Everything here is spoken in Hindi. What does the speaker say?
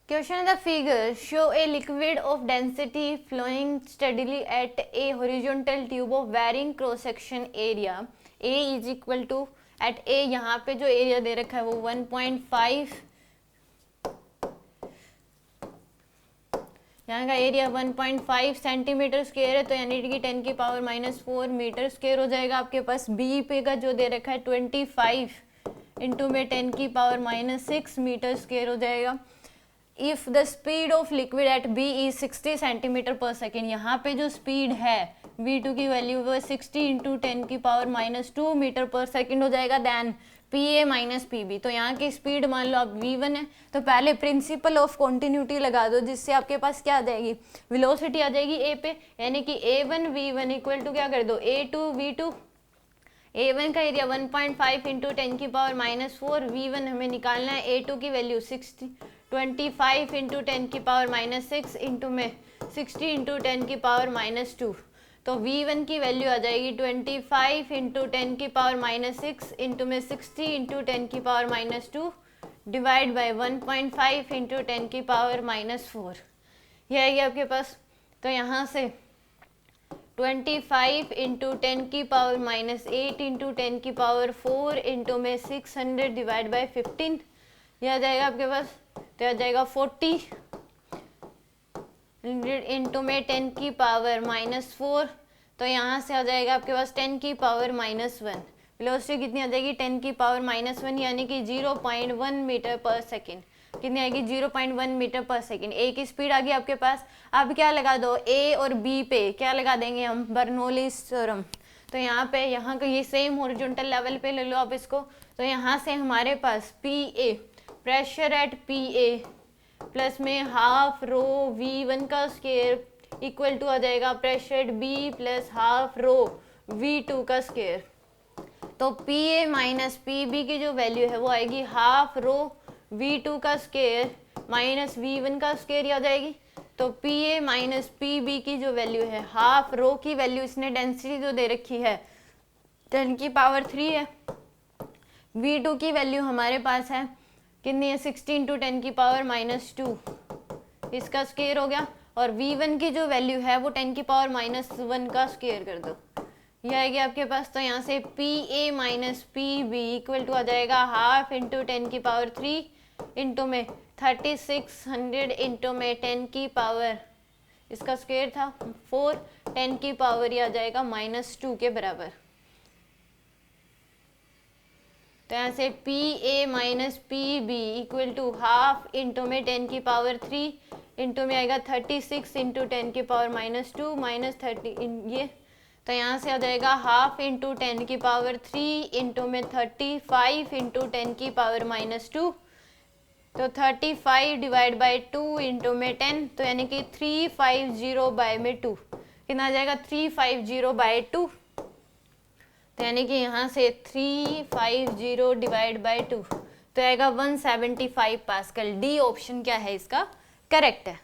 Question in the figure show a liquid of density flowing steadily at a horizontal tube of varying cross section area. A is equal to at A यहाँ पे जो एरिया दे रखा है वो 1.5, यहाँ का एरिया 1.5 सेंटीमीटर स्क्वायर है, तो यानी कि 10 की पावर -4 मीटर स्क्वायर हो जाएगा आपके पास। बी पे का जो दे रखा है 25 इंटू में 10 की पावर -6 मीटर स्क्वायर हो जाएगा। If the speed of liquid at B is 60 centimetre per second, यहाँ पे जो स्पीड है V2 की वैल्यू वो 60 इंटू 10 की पावर -2 मीटर पर सेकेंड हो जाएगा। देन PA माइनस PB, तो यहाँ की स्पीड मान लो अब V1 है, तो पहले प्रिंसिपल ऑफ कॉन्टिन्यूटी लगा दो, जिससे आपके पास क्या आ जाएगी, वेलोसिटी आ जाएगी A पे, यानी कि A1 V1 इक्वल टू क्या कर दो A2 V2। A1 का एरिया 1.5 इंटू 10 की पावर -4, V1 हमें निकालना है, A2 की वैल्यू 25 इंटू 10 की पावर -6 इंटू में 60 इंटू 10 की पावर -2, तो V1 की वैल्यू आ जाएगी 25 इंटू 10 की पावर -6 इंटू में 60 इंटू 10 की पावर -2 डिवाइड बाई 1.5 इंटू 10 की पावर -4, यह आएगी आपके पास। तो यहाँ से 25 इंटू 10 की पावर -8 इंटू 10 की पावर 4 इंटू में 600 डिवाइड बाई 15, यह आ जाएगा आपके पास, तो आ जाएगा 40 इंटू में 10 की पावर -4, तो यहाँ से आ जाएगा आपके पास 10 की पावर -1। वेलोसिटी कितनी आ जाएगी 10 की पावर -1, यानी कि 0.1 मीटर पर सेकेंड। कितनी आएगी 0.1 मीटर पर सेकेंड। ए की स्पीड आ गई आपके पास। अब क्या लगा दो ए और बी पे, क्या लगा देंगे हम, बर्नौलीज थ्योरम। तो यहाँ पे यहाँ का ये सेम हॉरिजॉन्टल लेवल पे ले लो आप इसको, तो यहाँ से हमारे पास PA pressure at PA plus में हाफ रो V1 का स्क्वायर इक्वल टू आ जाएगा pressure B plus half rho V2 का स्क्वायर। तो PA माइनस PB की जो वैल्यू है वो आएगी हाफ रो V2 का स्क्वायर माइनस V1 का स्क्वायर आ जाएगी। तो PA माइनस PB की जो वैल्यू है, हाफ रो की वैल्यू इसने डेंसिटी जो दे रखी है 10 की पावर 3 है, V2 की वैल्यू हमारे पास है कितनी है 60 इंटू 10 की पावर -2, इसका स्क्वायर हो गया, और V1 की जो वैल्यू है वो 10 की पावर -1 का स्क्वायर कर दो, यह आएगी आपके पास। तो यहाँ से PA minus PB equal to आ जाएगा हाफ इंटू 10 की पावर 3 इंटू में 3600 इंटू में 10 की पावर, इसका स्क्वायर था 4, 10 की पावर ये आ जाएगा -2 के बराबर। तो यहाँ से PA minus PB equal to half into में 10 की पावर 3 इंटू में आएगा 36 इंटू 10 की पावर -2 माइनस 30 ये, तो यहाँ से आ जाएगा हाफ इंटू 10 की पावर 3 इंटू में 35 इंटू 10 की पावर -2, तो 35 डिवाइड बाई 2 इंटू में 10, तो यानी कि 350 बाय में 2, कितना आ जाएगा 350 बाय 2, तो यानी कि यहाँ से 350 डिवाइड बाई 2 तो आएगा 175 पास्कल। डी ऑप्शन क्या है इसका करेक्ट है।